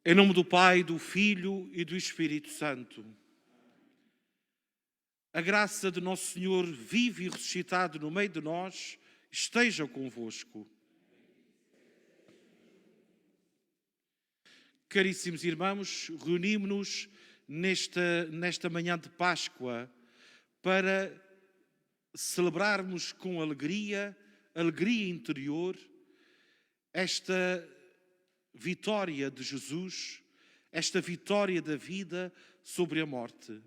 Em nome do Pai, do Filho e do Espírito Santo. A graça de Nosso Senhor, vivo e ressuscitado no meio de nós, esteja convosco. Caríssimos irmãos, reunimos-nos nesta manhã de Páscoa para celebrarmos com alegria interior, esta vitória de Jesus, esta vitória da vida sobre a morte.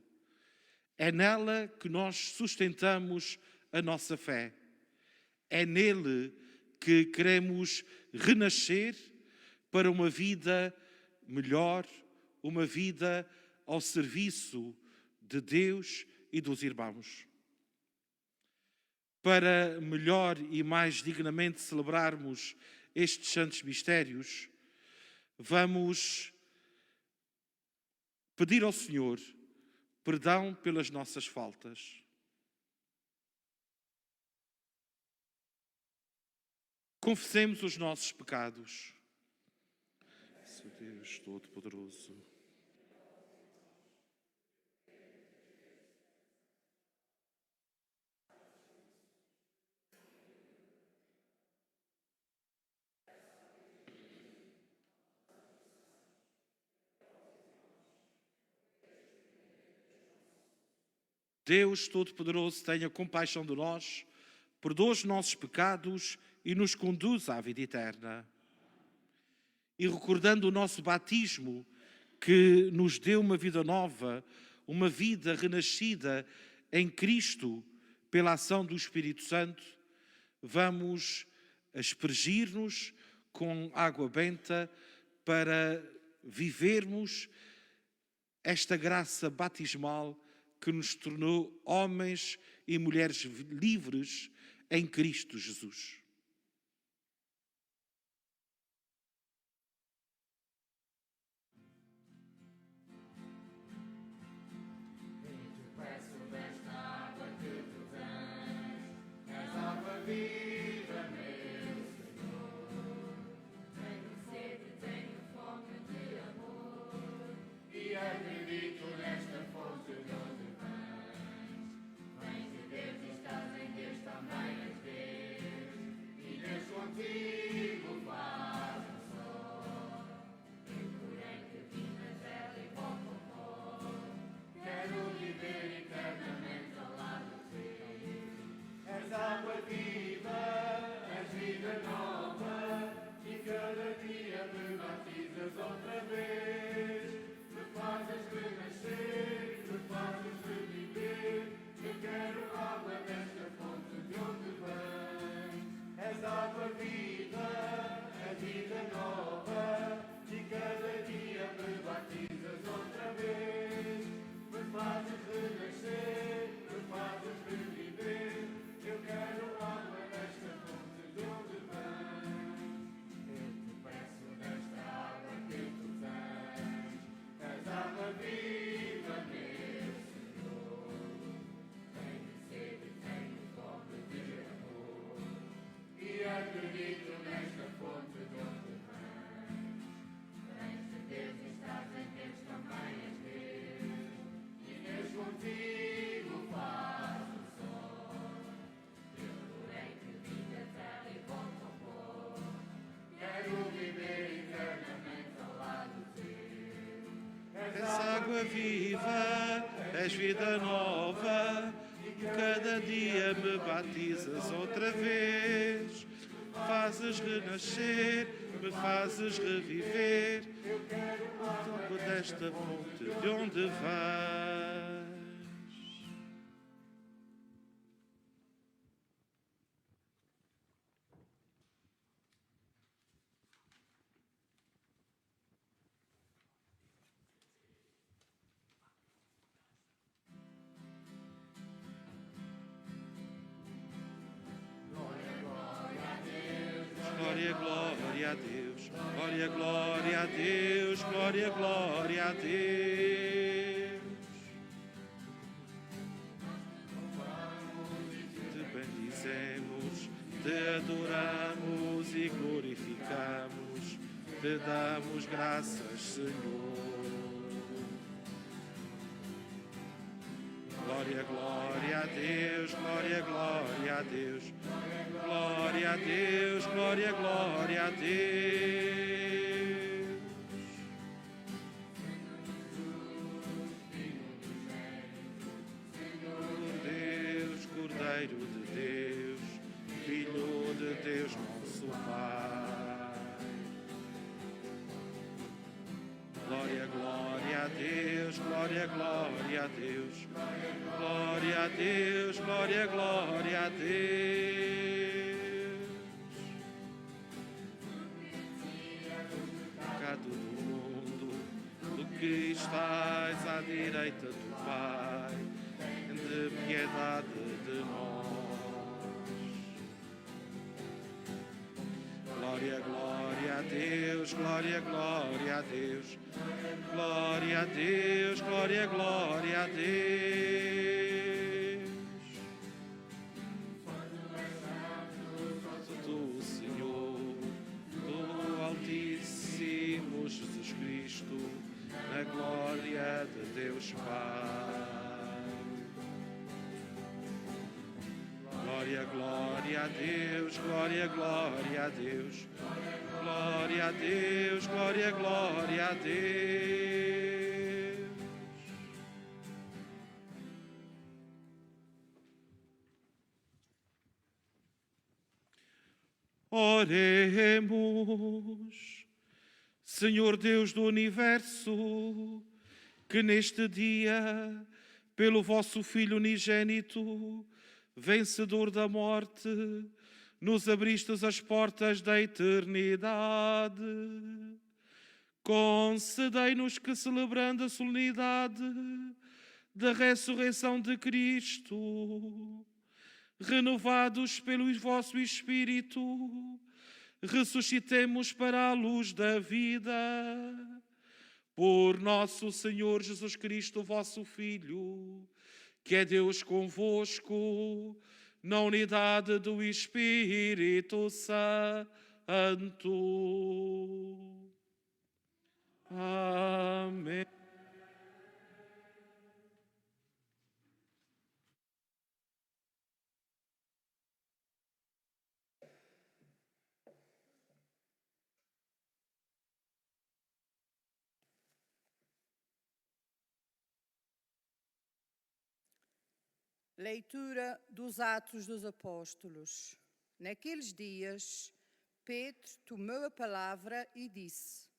É nela que nós sustentamos a nossa fé. É nele que queremos renascer para uma vida melhor, uma vida ao serviço de Deus e dos irmãos. Para melhor e mais dignamente celebrarmos estes santos mistérios, vamos pedir ao Senhor perdão pelas nossas faltas. Confessemos os nossos pecados. Senhor Deus Todo-Poderoso, Deus Todo-Poderoso, tenha compaixão de nós, perdoa os nossos pecados e nos conduz à vida eterna. E recordando o nosso batismo, que nos deu uma vida nova, uma vida renascida em Cristo, pela ação do Espírito Santo, vamos aspergir-nos com água benta para vivermos esta graça batismal que nos tornou homens e mulheres livres em Cristo Jesus. Água viva, és vida nova, cada dia me batizas outra vez, fazes renascer, me fazes reviver, toco desta fonte de onde vais. Glória, glória a Deus, glória, glória a Deus, glória, glória a Deus. Te bendizemos, te adoramos e glorificamos, te damos graças, Senhor. Glória, glória a Deus, glória, glória a Deus. Glória a Deus, glória, glória a Deus. Deus, Cordeiro de Deus, Filho de Deus, nosso Pai. Glória, glória a Deus, glória, glória a Deus. Glória a Deus, glória, glória a Deus. Pecado do mundo, do que estás à direita do Pai, de piedade de nós. Glória, glória a Deus, glória, glória a Deus. Glória a Deus, glória, glória a Deus. Do Senhor, do Altíssimo Jesus Cristo, na glória de Deus Pai. Glória, glória a Deus, glória, glória a Deus. Glória a Deus, glória, glória a Deus. Oremos. Senhor Deus do Universo, que neste dia, pelo vosso Filho unigênito, vencedor da morte, nos abristes as portas da eternidade. Concedei-nos que, celebrando a solenidade da ressurreição de Cristo, renovados pelo vosso Espírito, ressuscitemos para a luz da vida. Por nosso Senhor Jesus Cristo, vosso Filho, que é Deus convosco, na unidade do Espírito Santo. Amém. Leitura dos Atos dos Apóstolos. Naqueles dias, Pedro tomou a palavra e disse: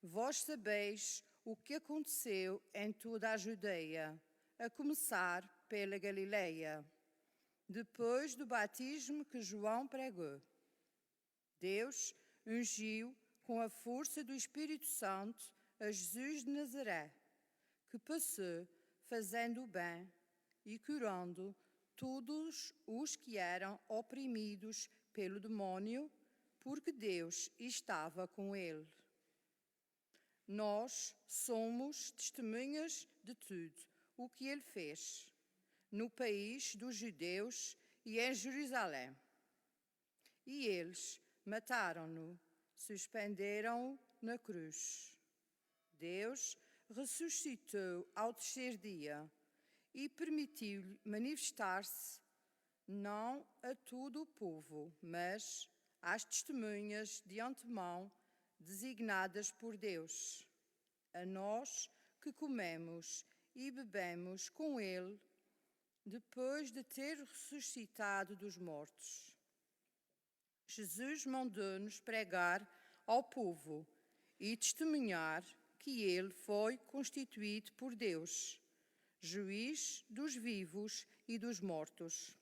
Vós sabeis o que aconteceu em toda a Judeia, a começar pela Galileia, depois do batismo que João pregou. Deus ungiu com a força do Espírito Santo a Jesus de Nazaré, que passou fazendo o bem e curando todos os que eram oprimidos pelo demónio, porque Deus estava com ele. Nós somos testemunhas de tudo o que ele fez, no país dos judeus e em Jerusalém. E eles mataram-no, suspenderam-o na cruz. Deus ressuscitou ao terceiro dia e permitiu-lhe manifestar-se não a todo o povo, mas às testemunhas de antemão designadas por Deus, a nós que comemos e bebemos com ele depois de ter ressuscitado dos mortos. Jesus mandou-nos pregar ao povo e testemunhar que ele foi constituído por Deus, juiz dos vivos e dos mortos.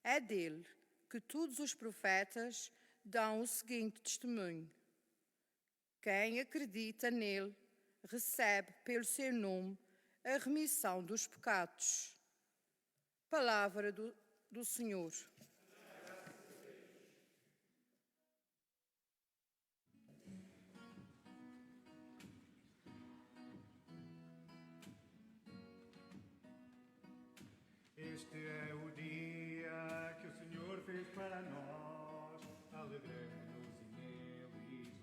É dele que todos os profetas dão o seguinte testemunho: quem acredita nele recebe pelo seu nome a remissão dos pecados. Palavra do Senhor. Este é o dia que o Senhor fez para nós, alegremos-nos e nele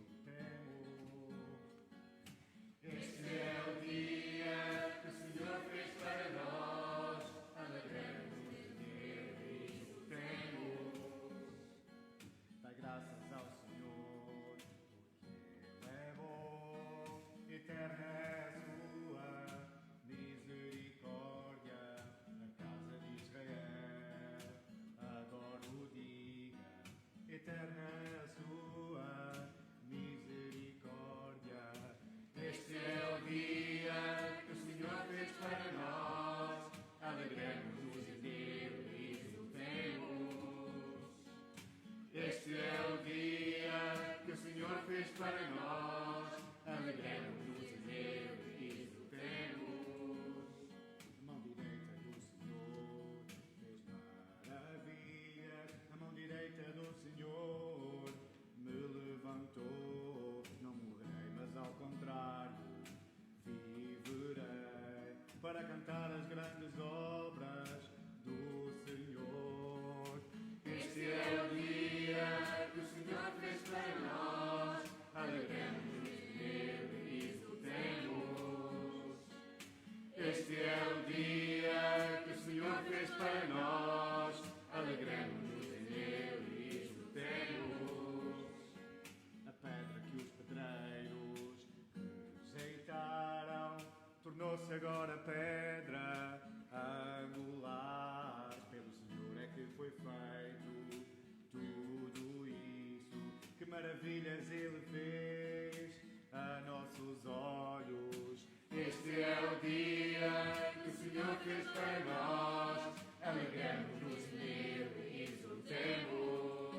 no Senhor me levantou. Não morrerei, mas ao contrário, viverei para cantar as grandes obras do Senhor. Este é o dia que o Senhor fez para nós, alegremos-nos nele e exultemos. Este é o dia que o Senhor fez para nós, alegremos-nos nele e exultemos. A pedra que os pedreiros rejeitaram tornou-se agora pedra angular. Pelo Senhor é que foi feito tudo isso. Que maravilhas Ele fez a nossos olhos. Este é o dia que o Senhor fez para nós, alegremos-nos nele e exultemos.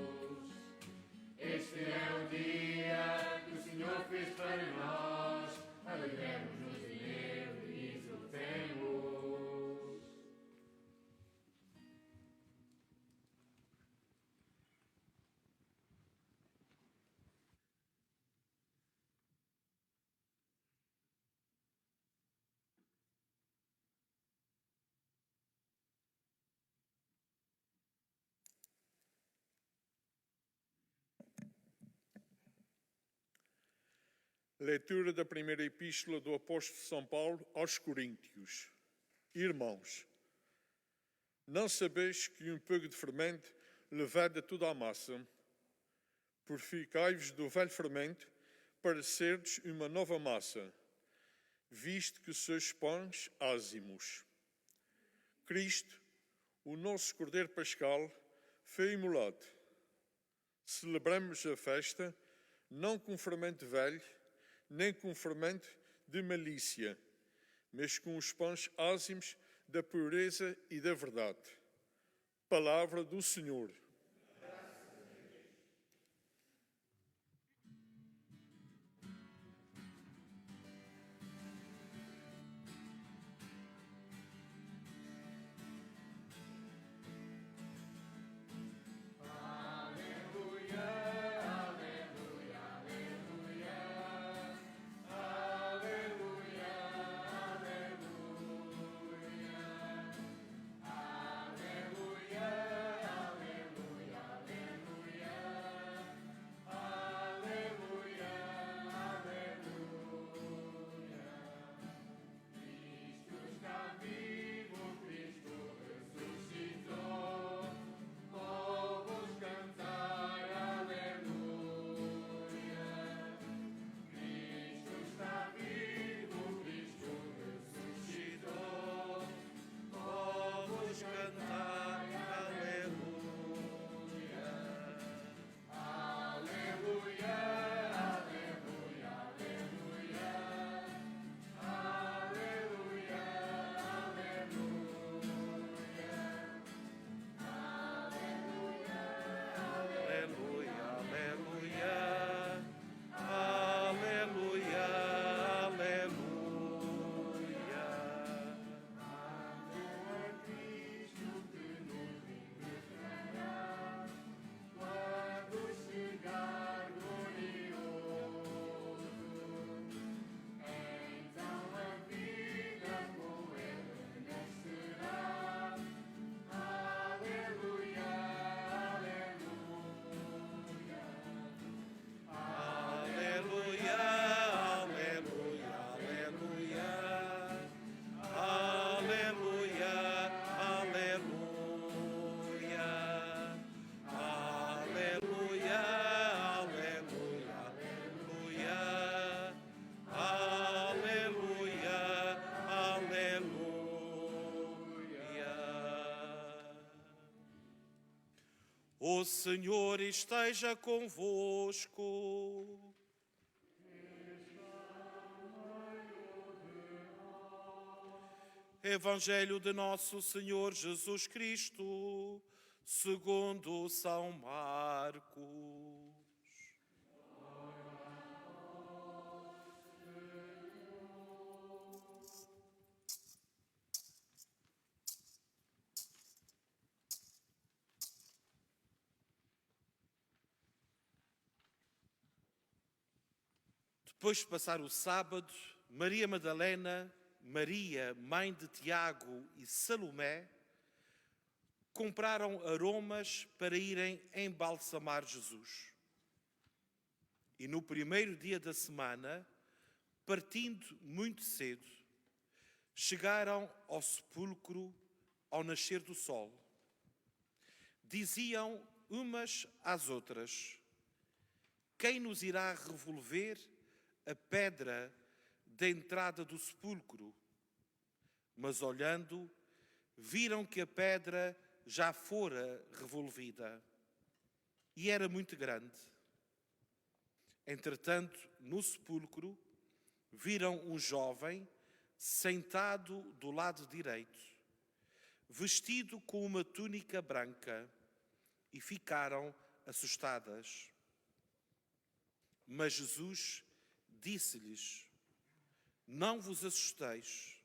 Este é o dia que o Senhor fez para nós, alegremos-nos nele e exultemos. Leitura da primeira epístola do apóstolo São Paulo aos Coríntios. Irmãos, não sabeis que um pouco de fermento leveda toda a massa? Purificai-vos do velho fermento para serdes uma nova massa, visto que sois pães ázimos. Cristo, o nosso Cordeiro Pascal, foi imolado. Celebramos a festa não com fermento velho, nem com fermento de malícia, mas com os pães ázimos da pureza e da verdade. Palavra do Senhor. O Senhor esteja convosco. Evangelho de nosso Senhor Jesus Cristo, segundo São Marcos. Depois de passar o sábado, Maria Madalena, Maria, mãe de Tiago e Salomé, compraram aromas para irem embalsamar Jesus. E no primeiro dia da semana, partindo muito cedo, chegaram ao sepulcro ao nascer do sol. Diziam umas às outras: quem nos irá revolver a pedra da entrada do sepulcro? Mas olhando, viram que a pedra já fora revolvida e era muito grande. Entretanto, no sepulcro, viram um jovem sentado do lado direito, vestido com uma túnica branca, e ficaram assustadas. Mas Jesus disse-lhes: não vos assusteis.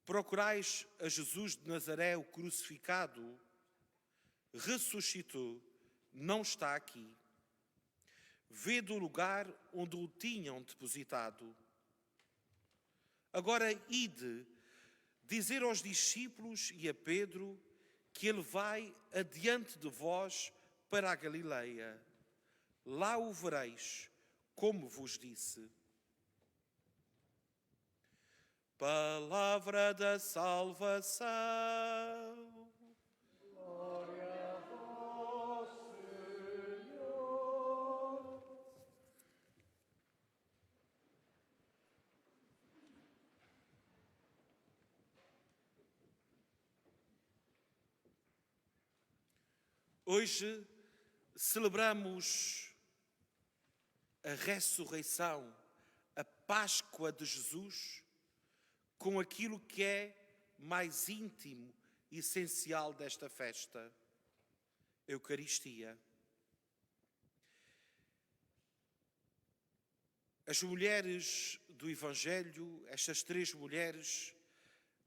Procurais a Jesus de Nazaré, o crucificado? Ressuscitou, não está aqui. Vede o lugar onde o tinham depositado. Agora ide dizer aos discípulos e a Pedro que ele vai adiante de vós para a Galileia. Lá o vereis, como vos disse. Palavra da salvação. Glória a vós, Senhor. Hoje celebramos a ressurreição, a Páscoa de Jesus, com aquilo que é mais íntimo e essencial desta festa, a Eucaristia. As mulheres do Evangelho, estas 3 mulheres,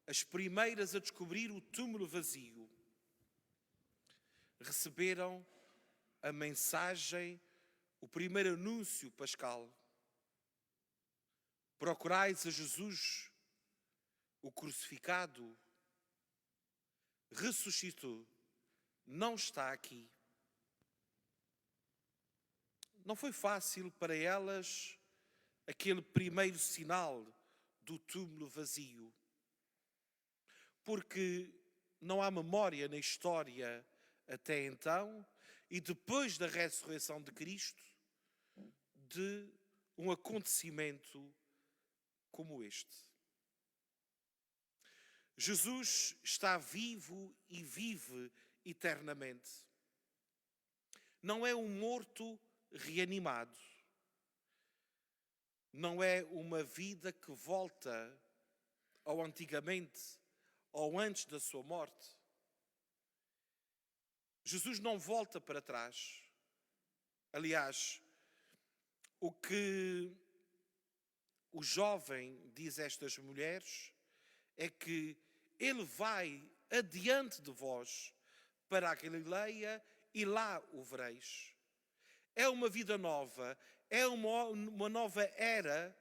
as primeiras a descobrir o túmulo vazio, receberam a mensagem, o primeiro anúncio pascal. Procurais a Jesus, o crucificado, ressuscitou, não está aqui. Não foi fácil para elas aquele primeiro sinal do túmulo vazio, porque não há memória na história até então e depois da ressurreição de Cristo de um acontecimento como este. Jesus está vivo e vive eternamente. Não é um morto reanimado. Não é uma vida que volta ao antigamente ou antes da sua morte. Jesus não volta para trás. Aliás, o que o jovem diz a estas mulheres é que ele vai adiante de vós para a Galileia e lá o vereis. É uma vida nova, é uma nova era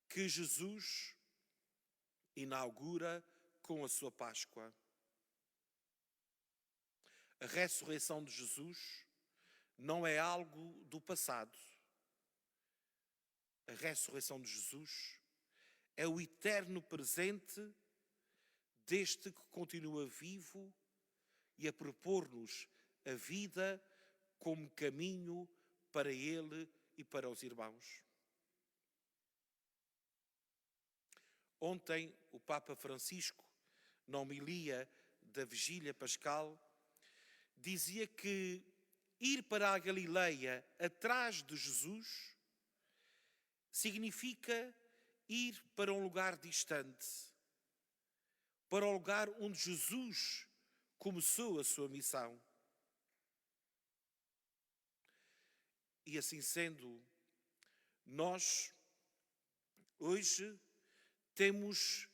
que Jesus inaugura com a sua Páscoa. A ressurreição de Jesus não é algo do passado. A ressurreição de Jesus é o eterno presente deste que continua vivo e a propor-nos a vida como caminho para ele e para os irmãos. Ontem, o Papa Francisco, na homilia da Vigília Pascal, dizia que ir para a Galileia atrás de Jesus significa ir para um lugar distante, para o lugar onde Jesus começou a sua missão. E assim sendo, nós hoje temos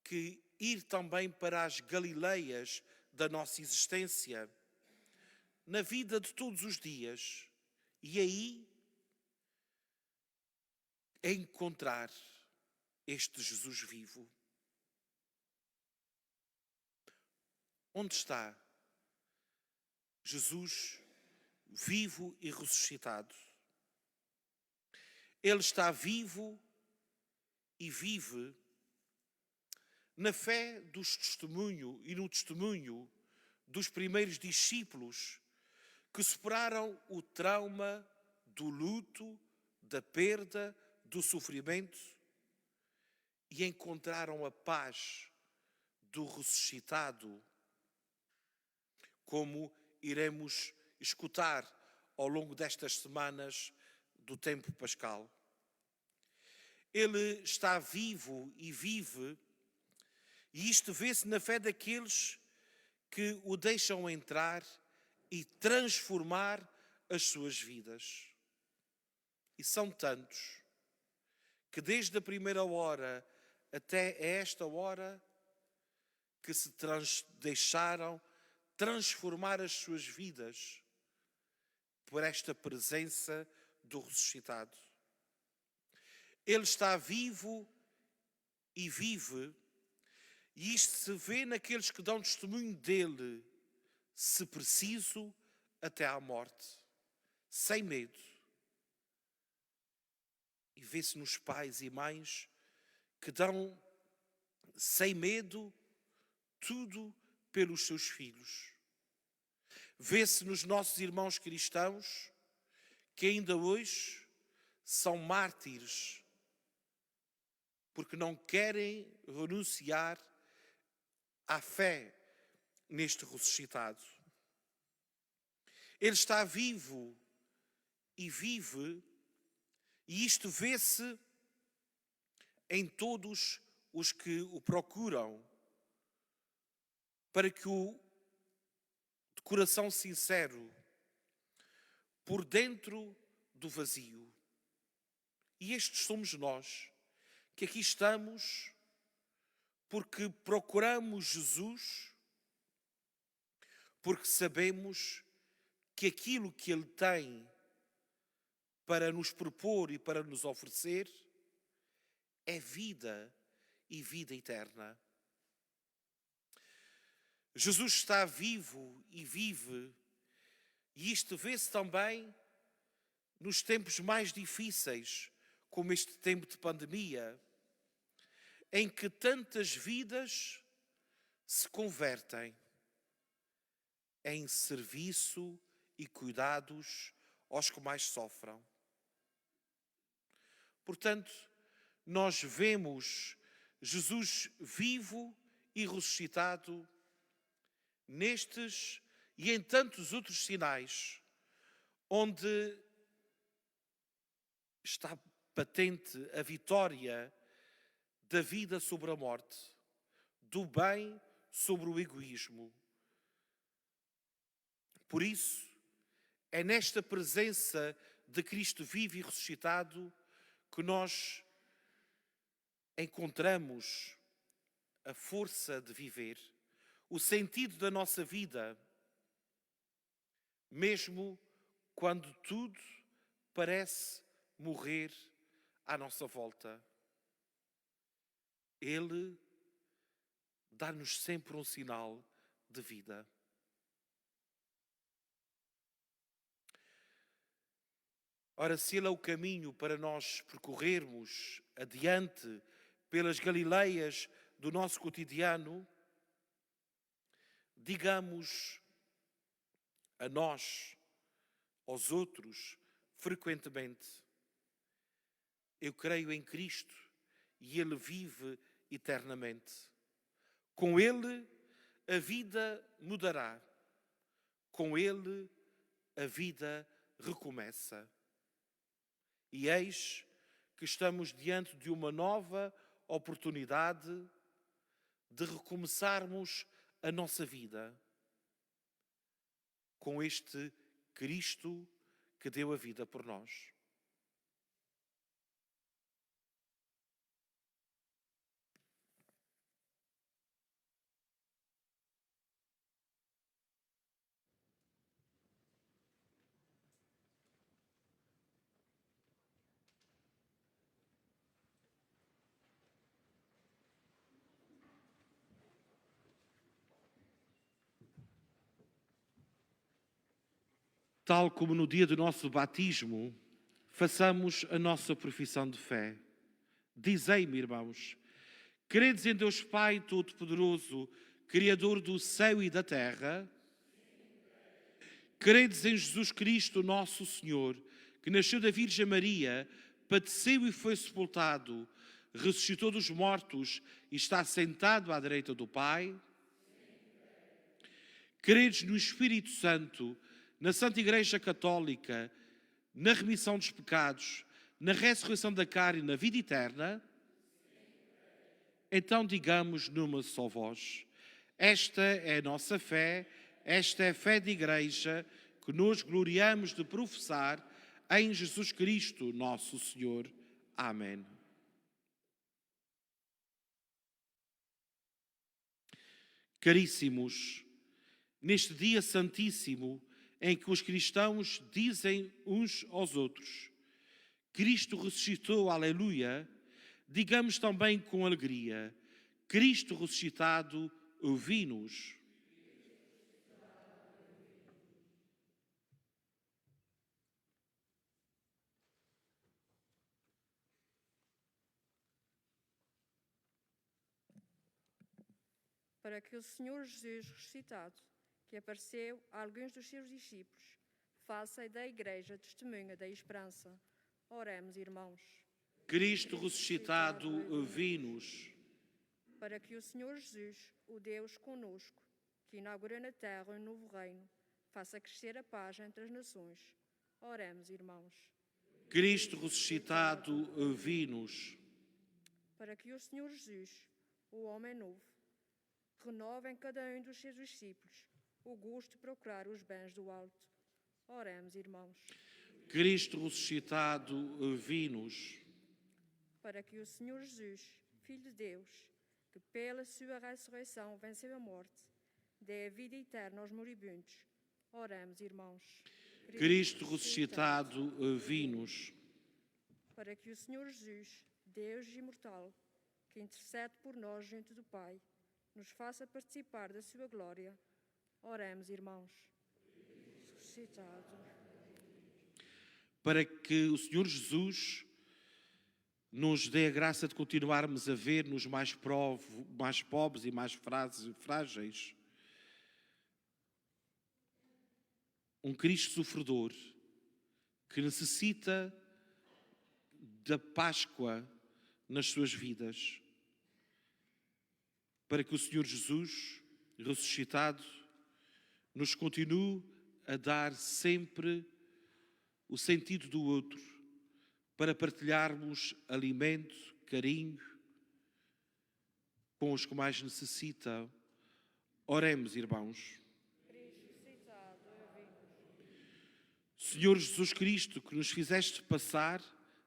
que ir também para as Galileias da nossa existência, na vida de todos os dias. E aí encontrar este Jesus vivo. Onde está Jesus vivo e ressuscitado? Ele está vivo e vive na fé dos testemunho e no testemunho dos primeiros discípulos que superaram o trauma do luto, da perda, do sofrimento e encontraram a paz do ressuscitado, como iremos escutar ao longo destas semanas do tempo pascal. Ele está vivo e vive, e isto vê-se na fé daqueles que o deixam entrar e transformar as suas vidas. E são tantos que desde a primeira hora até esta hora que se deixaram transformar as suas vidas por esta presença do ressuscitado. Ele está vivo e vive, e isto se vê naqueles que dão testemunho dele, se preciso, até à morte, sem medo. E vê-se nos pais e mães que dão, sem medo, tudo pelos seus filhos. Vê-se nos nossos irmãos cristãos que ainda hoje são mártires porque não querem renunciar à fé neste ressuscitado. Ele está vivo e vive, e isto vê-se em todos os que o procuram, para que o de coração sincero, por dentro do vazio. E estes somos nós, que aqui estamos porque procuramos Jesus, porque sabemos que aquilo que Ele tem para nos propor e para nos oferecer é vida e vida eterna. Jesus está vivo e vive, e isto vê-se também nos tempos mais difíceis, como este tempo de pandemia, em que tantas vidas se convertem em serviço e cuidados aos que mais sofrem. Portanto, nós vemos Jesus vivo e ressuscitado nestes e em tantos outros sinais, onde está patente a vitória da vida sobre a morte, do bem sobre o egoísmo. Por isso, é nesta presença de Cristo vivo e ressuscitado que nós encontramos a força de viver, o sentido da nossa vida, mesmo quando tudo parece morrer à nossa volta. Ele dá-nos sempre um sinal de vida. Ora, se Ele é o caminho para nós percorrermos adiante pelas Galileias do nosso cotidiano, digamos a nós, aos outros, frequentemente: eu creio em Cristo e Ele vive eternamente. Com Ele a vida mudará. Com Ele a vida recomeça. E eis que estamos diante de uma nova oportunidade de recomeçarmos a nossa vida com este Cristo que deu a vida por nós. Tal como no dia do nosso batismo, façamos a nossa profissão de fé. Dizei-me, irmãos, credes em Deus Pai Todo-Poderoso, Criador do céu e da terra? Credes em Jesus Cristo, nosso Senhor, que nasceu da Virgem Maria, padeceu e foi sepultado, ressuscitou dos mortos e está sentado à direita do Pai? Credes no Espírito Santo, na Santa Igreja Católica, na remissão dos pecados, na ressurreição da carne e na vida eterna? Então digamos numa só voz: esta é a nossa fé, esta é a fé da Igreja que nos gloriamos de professar em Jesus Cristo, nosso Senhor. Amém. Caríssimos, neste dia santíssimo em que os cristãos dizem uns aos outros: Cristo ressuscitou, aleluia, digamos também com alegria: Cristo ressuscitado, ouvi-nos. Para que o Senhor Jesus ressuscitado, que apareceu a alguns dos seus discípulos, faça da Igreja testemunha da esperança. Oremos, irmãos. Cristo ressuscitado, ouvi-nos. Para que o Senhor Jesus, o Deus conosco, que inaugura na terra um novo reino, faça crescer a paz entre as nações. Oremos, irmãos. Cristo ressuscitado, ouvi-nos. Para que o Senhor Jesus, o homem novo, renove em cada um dos seus discípulos o gosto de procurar os bens do alto. Oremos, irmãos. Cristo ressuscitado, ouvi-nos. Para que o Senhor Jesus, Filho de Deus, que pela sua ressurreição venceu a morte, dê a vida eterna aos moribundos. Oremos, irmãos. Cristo ressuscitado, ouvi-nos. Para que o Senhor Jesus, Deus imortal, que intercede por nós junto do Pai, nos faça participar da sua glória. Oremos, irmãos. Ressuscitado. Para que o Senhor Jesus nos dê a graça de continuarmos a ver-nos mais pobres e mais frágeis. Um Cristo sofredor que necessita da Páscoa nas suas vidas. Para que o Senhor Jesus, ressuscitado, nos continue a dar sempre o sentido do outro, para partilharmos alimento, carinho com os que mais necessitam. Oremos, irmãos. Senhor Jesus Cristo, que nos fizeste passar,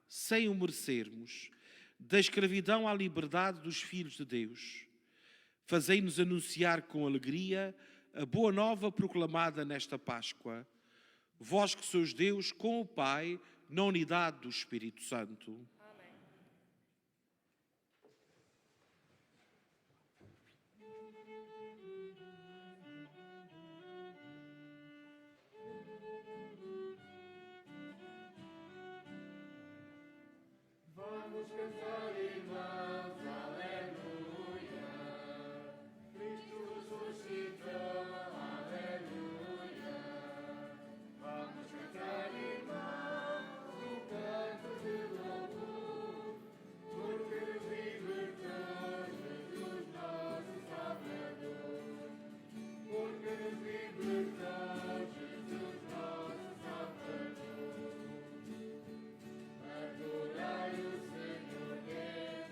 sem o merecermos, da escravidão à liberdade dos filhos de Deus, fazei-nos anunciar com alegria a boa nova proclamada nesta Páscoa. Vós que sois Deus com o Pai, na unidade do Espírito Santo. Amém. Vamos cantar, irmãos, aleluia. Cristo ressuscitou, aleluia. Vamos cantar, irmãos, um canto de louvor, porque nos libertou Jesus, nosso Salvador. Porque nos libertou Jesus, nosso Salvador. Adorai o Senhor, Deus,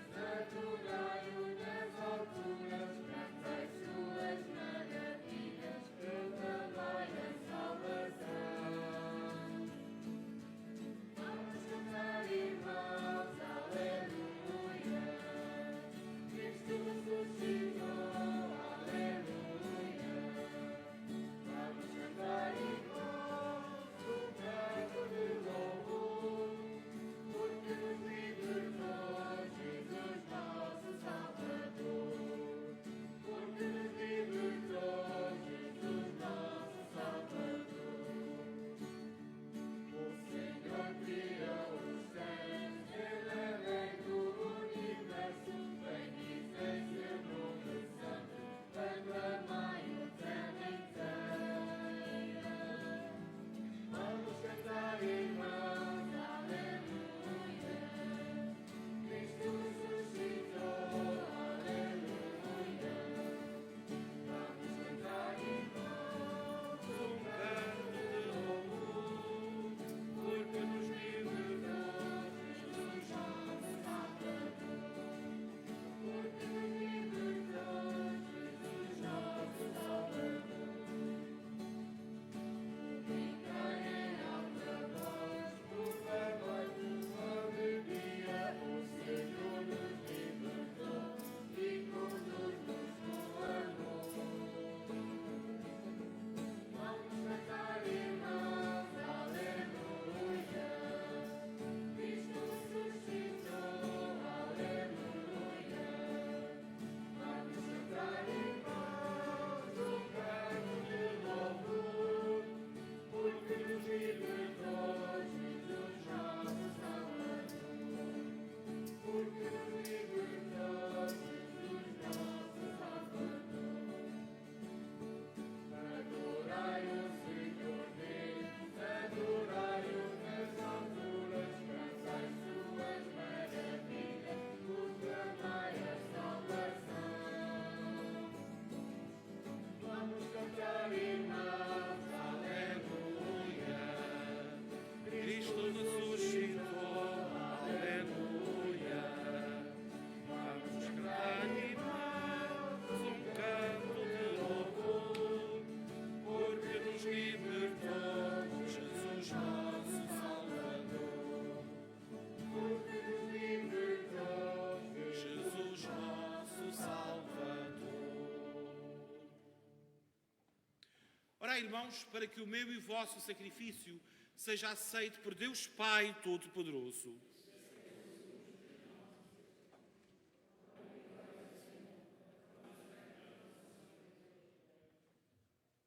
Orai, irmãos, para que o meu e o vosso sacrifício seja aceito por Deus Pai Todo-Poderoso.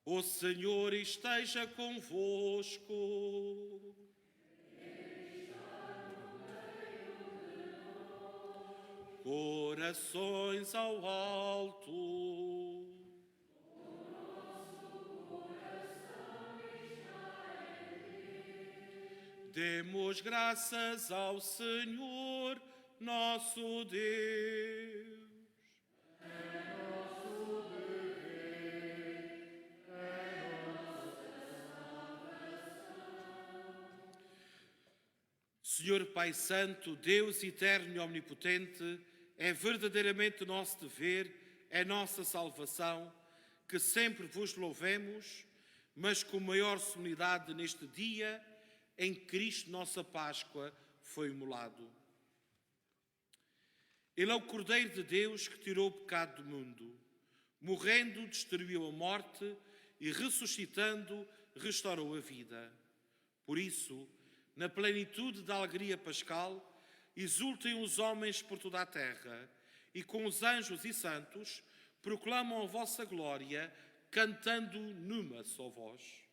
O Senhor esteja convosco. Corações ao alto. Demos graças ao Senhor, nosso Deus. Senhor Pai Santo, Deus eterno e omnipotente, é verdadeiramente nosso dever, é nossa salvação, que sempre vos louvemos, mas com maior solenidade neste dia em que Cristo, nossa Páscoa, foi imolado. Ele é o Cordeiro de Deus que tirou o pecado do mundo. Morrendo, destruiu a morte e, ressuscitando, restaurou a vida. Por isso, na plenitude da alegria pascal, exultem os homens por toda a terra e com os anjos e santos proclamam a vossa glória, cantando numa só voz.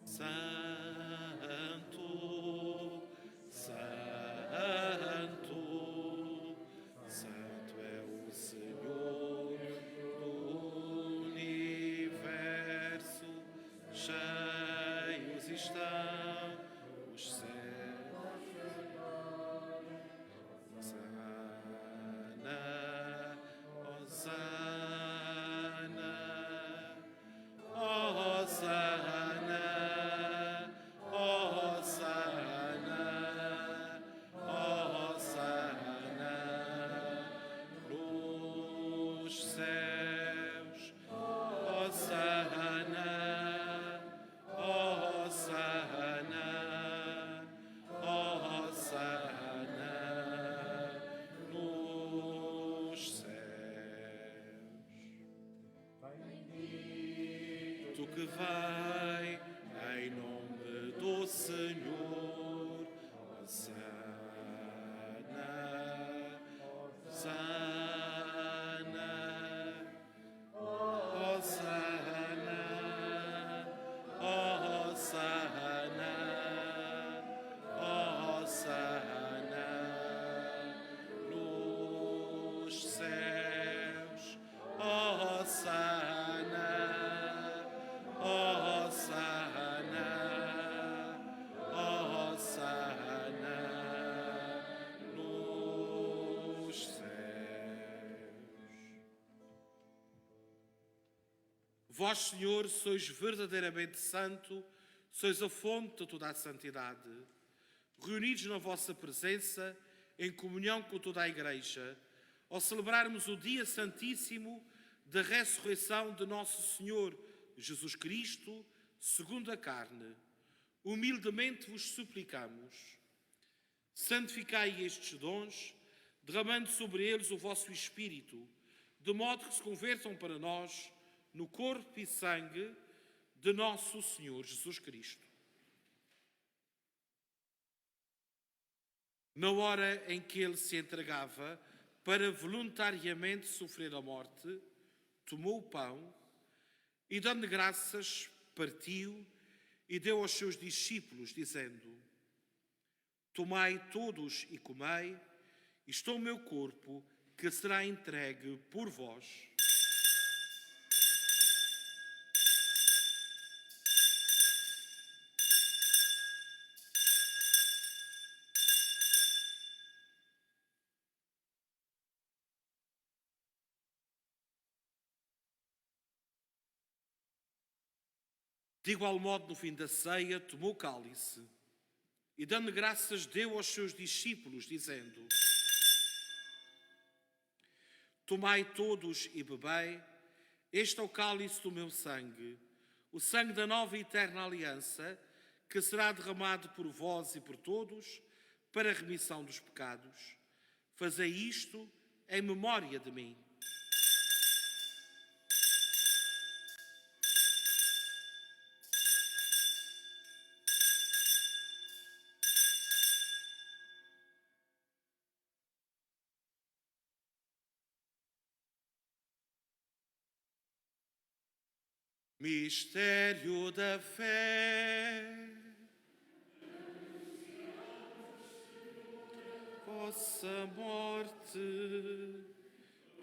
Santo, Santo, Santo é o Senhor do universo, cheios estão os céus. Hosana, Hosana, Hosana, Hosana nos céus. Hosana, Hosana, Hosana nos céus. Tu que vai em nome do Senhor, Hosana, Hosana, Hosana, Hosana, Hosana nos céus. Hosana, Hosana, Hosana nos céus. Vós, Senhor, sois verdadeiramente santo, sois a fonte de toda a santidade. Reunidos na vossa presença, em comunhão com toda a Igreja, ao celebrarmos o dia santíssimo da ressurreição de nosso Senhor Jesus Cristo, segundo a carne, humildemente vos suplicamos, santificai estes dons, derramando sobre eles o vosso Espírito, de modo que se convertam para nós no corpo e sangue de nosso Senhor Jesus Cristo. Na hora em que ele se entregava para voluntariamente sofrer a morte, tomou o pão e, dando graças, partiu e deu aos seus discípulos, dizendo: tomai todos e comei, isto é o meu corpo, que será entregue por vós. De igual modo, no fim da ceia, tomou o cálice e, dando graças, deu aos seus discípulos, dizendo: tomai todos e bebei, este é o cálice do meu sangue, o sangue da nova e eterna aliança, que será derramado por vós e por todos, para a remissão dos pecados. Fazei isto em memória de mim. Mistério da fé. Vossa morte,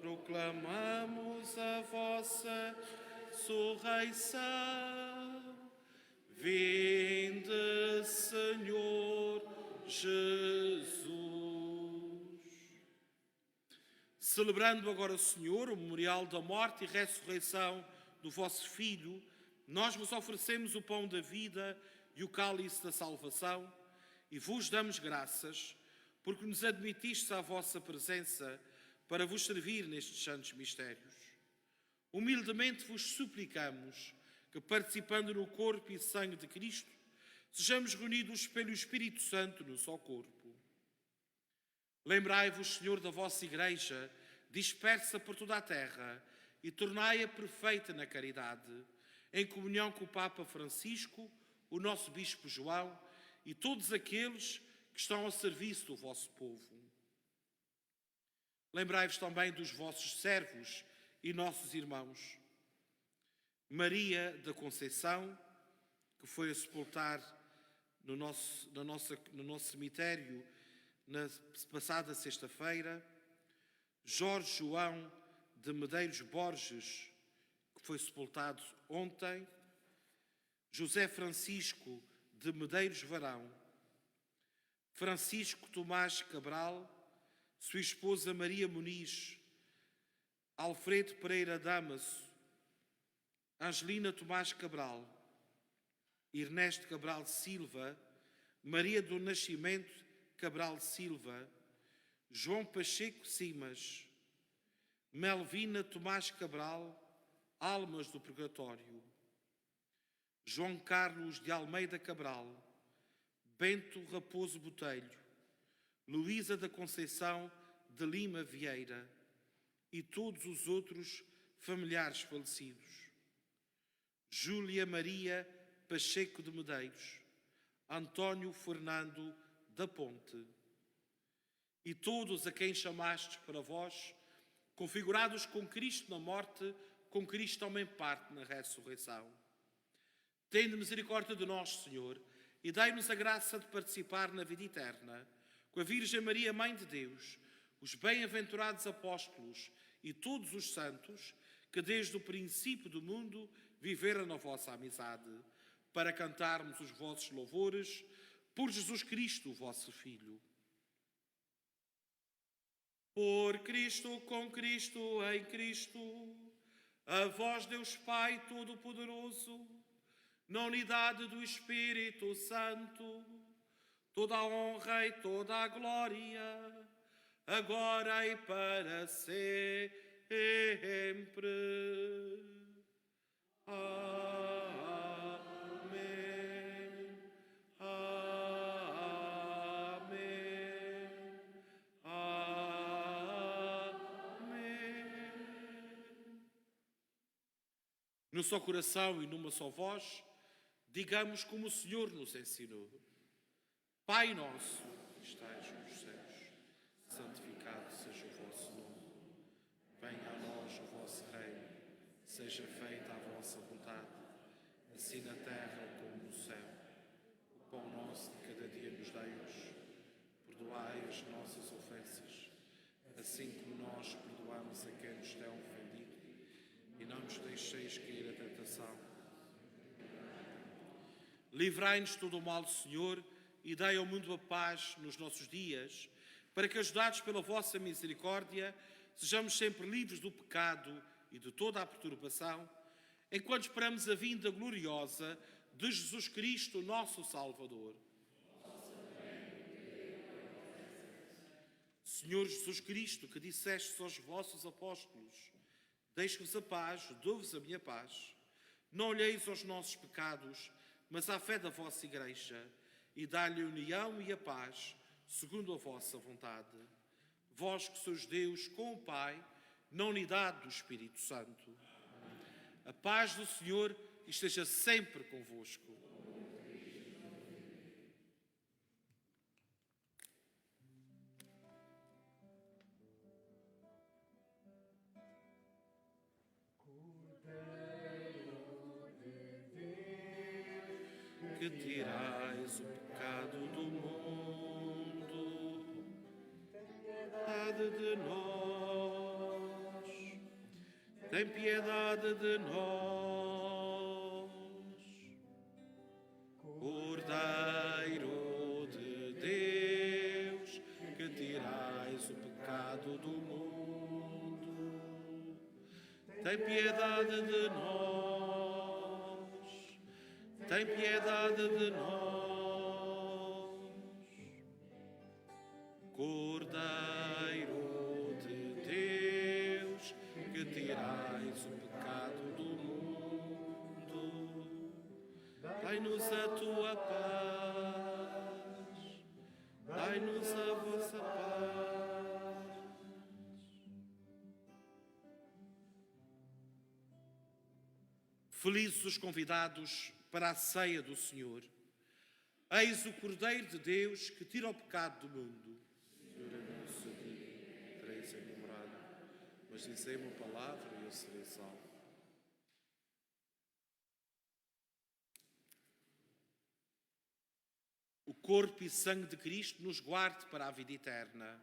proclamamos a vossa ressurreição. Vinde, Senhor Jesus. Celebrando agora, Senhor, o memorial da morte e ressurreição do vosso Filho, nós vos oferecemos o pão da vida e o cálice da salvação e vos damos graças porque nos admitistes à vossa presença para vos servir nestes santos mistérios. Humildemente vos suplicamos que, participando no corpo e sangue de Cristo, sejamos reunidos pelo Espírito Santo no só corpo. Lembrai-vos, Senhor, da vossa Igreja, dispersa por toda a terra, e tornai-a perfeita na caridade, em comunhão com o Papa Francisco, o nosso Bispo João e todos aqueles que estão ao serviço do vosso povo. Lembrai-vos também dos vossos servos e nossos irmãos. Maria da Conceição, que foi a sepultar no nosso cemitério na passada sexta-feira. Jorge João de Medeiros Borges, que foi sepultado ontem. José Francisco de Medeiros Varão. Francisco Tomás Cabral, sua esposa Maria Muniz. Alfredo Pereira Damaso. Angelina Tomás Cabral. Ernesto Cabral Silva. Maria do Nascimento Cabral Silva. João Pacheco Simas. Melvina Tomás Cabral, Almas do Purgatório. João Carlos de Almeida Cabral. Bento Raposo Botelho. Luísa da Conceição de Lima Vieira e todos os outros familiares falecidos. Júlia Maria Pacheco de Medeiros. António Fernando da Ponte. E todos a quem chamastes para vós, configurados com Cristo na morte, com Cristo também parte na ressurreição. Tende misericórdia de nós, Senhor, e dai-nos a graça de participar na vida eterna, com a Virgem Maria, Mãe de Deus, os bem-aventurados apóstolos e todos os santos, que desde o princípio do mundo viveram na vossa amizade, para cantarmos os vossos louvores por Jesus Cristo, o vosso Filho. Por Cristo, com Cristo, em Cristo, a vós, Deus Pai Todo-Poderoso, na unidade do Espírito Santo, toda a honra e toda a glória, agora e para sempre. Amém. Amém. Amém. Num só coração e numa só voz, digamos como o Senhor nos ensinou. Pai nosso, que estais nos céus, santificado seja o vosso nome. Venha a nós o vosso reino, seja feita a vossa vontade, assim na terra como no céu. O pão nosso de cada dia nos dai hoje. Perdoai as nossas ofensas, assim como nós perdoamos a quem nos tem ofendido. E não nos deixeis cair a tentação. Livrai-nos de todo o mal, Senhor, e dai ao mundo a paz nos nossos dias, para que, ajudados pela vossa misericórdia, sejamos sempre livres do pecado e de toda a perturbação, enquanto esperamos a vinda gloriosa de Jesus Cristo, nosso Salvador. Senhor Jesus Cristo, que dissestes aos vossos apóstolos: deixo-vos a paz, dou-vos a minha paz. Não olheis aos nossos pecados, mas à fé da vossa Igreja, e dá-lhe a união e a paz, segundo a vossa vontade. Vós que sois Deus com o Pai, na unidade do Espírito Santo. A paz do Senhor esteja sempre convosco. Que tirais o pecado do mundo, piedade de nós, tem piedade de nós. Cordeiro de Deus, que tirais o pecado do mundo, tem piedade de nós. Tem piedade de nós. Cordeiro de Deus, que tirais o pecado do mundo, dai-nos a tua paz, dai-nos a vossa paz. Felizes os convidados para a ceia do Senhor. Eis o Cordeiro de Deus que tira o pecado do mundo. Senhor, eu não sou digno, tereis a minha morada, mas dizei-me uma palavra e eu serei salvo. O corpo e sangue de Cristo nos guarde para a vida eterna.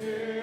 Eu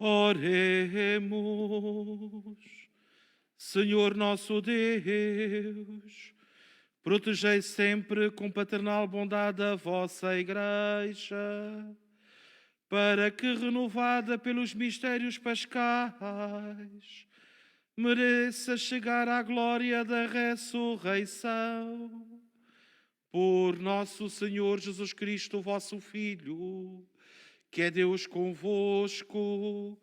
Oremos. Senhor nosso Deus, protegei sempre com paternal bondade a vossa Igreja, para que, renovada pelos mistérios pascais, mereça chegar à glória da ressurreição. Por nosso Senhor Jesus Cristo, vosso Filho, que é Deus convosco,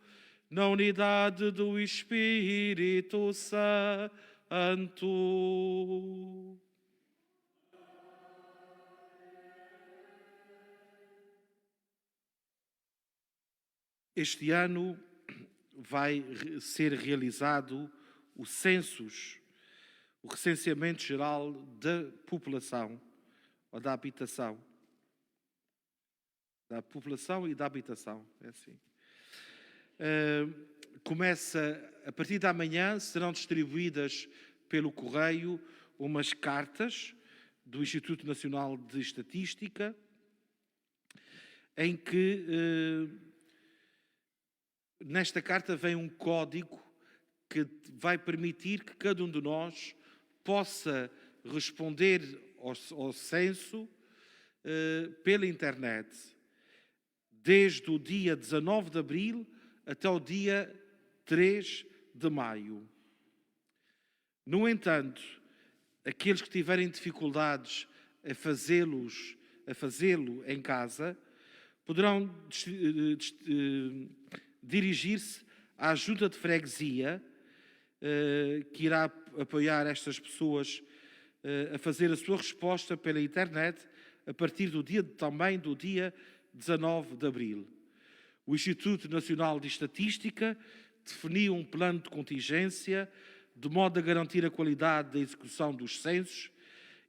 na unidade do Espírito Santo. Este ano vai ser realizado o census, o recenseamento geral da população, ou da habitação. Da população e da habitação, é assim. Começa, a partir da manhã, serão distribuídas pelo correio umas cartas do Instituto Nacional de Estatística, em que nesta carta vem um código que vai permitir que cada um de nós possa responder ao censo pela internet, desde o dia 19 de abril até o dia 3 de maio. No entanto, aqueles que tiverem dificuldades a fazê-lo em casa, poderão dirigir-se à ajuda de freguesia, que irá apoiar estas pessoas a fazer a sua resposta pela internet a partir também do dia 19 de abril. O Instituto Nacional de Estatística definiu um plano de contingência de modo a garantir a qualidade da execução dos censos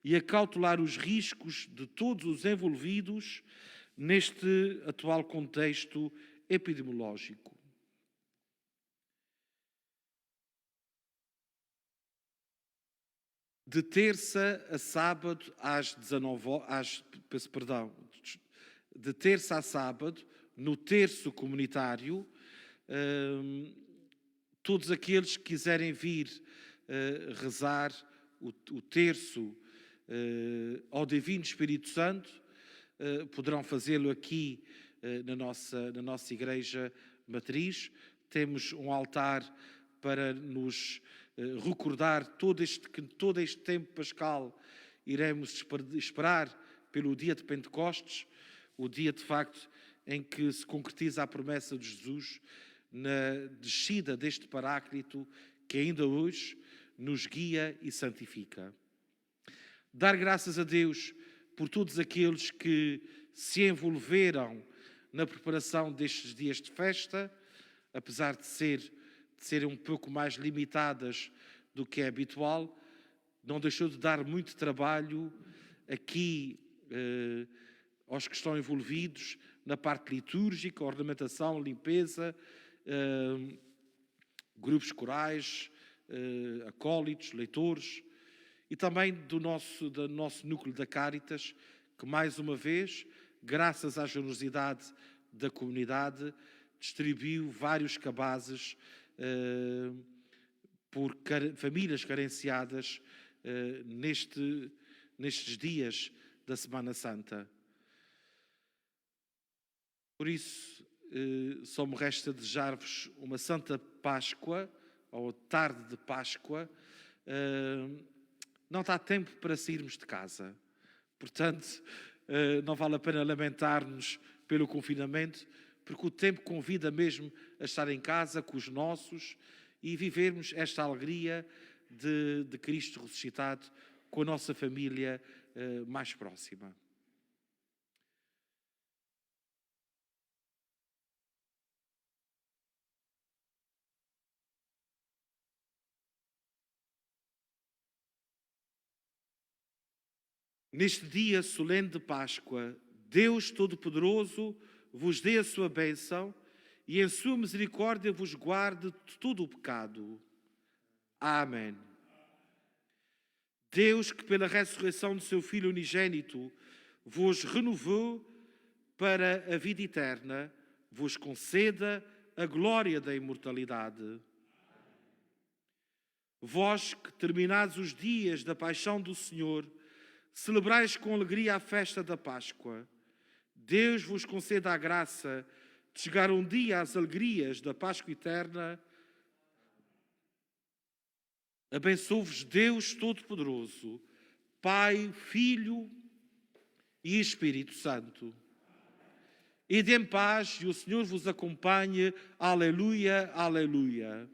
e a cautelar os riscos de todos os envolvidos neste atual contexto epidemiológico. De terça a sábado às 19 horas, de terça a sábado, no terço comunitário, todos aqueles que quiserem vir rezar o terço ao Divino Espírito Santo, poderão fazê-lo aqui na nossa Igreja Matriz. Temos um altar para nos recordar que todo este tempo pascal iremos esperar pelo dia de Pentecostes, o dia de facto em que se concretiza a promessa de Jesus na descida deste Paráclito que ainda hoje nos guia e santifica. Dar graças a Deus por todos aqueles que se envolveram na preparação destes dias de festa, apesar de serem um pouco mais limitadas do que é habitual, não deixou de dar muito trabalho aqui aos que estão envolvidos na parte litúrgica, ornamentação, limpeza, grupos corais, acólitos, leitores, e também do nosso núcleo da Cáritas, que mais uma vez, graças à generosidade da comunidade, distribuiu vários cabazes por famílias carenciadas nestes dias da Semana Santa. Por isso, só me resta desejar-vos uma Santa Páscoa, ou tarde de Páscoa. Não está tempo para sairmos de casa. Portanto, não vale a pena lamentar-nos pelo confinamento, porque o tempo convida mesmo a estar em casa com os nossos e vivermos esta alegria de Cristo ressuscitado com a nossa família mais próxima. Neste dia solene de Páscoa, Deus Todo-Poderoso vos dê a sua bênção e em sua misericórdia vos guarde de todo o pecado. Amém. Deus, que pela ressurreição do seu Filho unigênito vos renovou para a vida eterna, vos conceda a glória da imortalidade. Vós que, terminados os dias da paixão do Senhor, celebrais com alegria a festa da Páscoa, Deus vos conceda a graça de chegar um dia às alegrias da Páscoa eterna. Abençoe-vos Deus Todo-Poderoso, Pai, Filho e Espírito Santo. Ide em paz e o Senhor vos acompanhe. Aleluia, aleluia.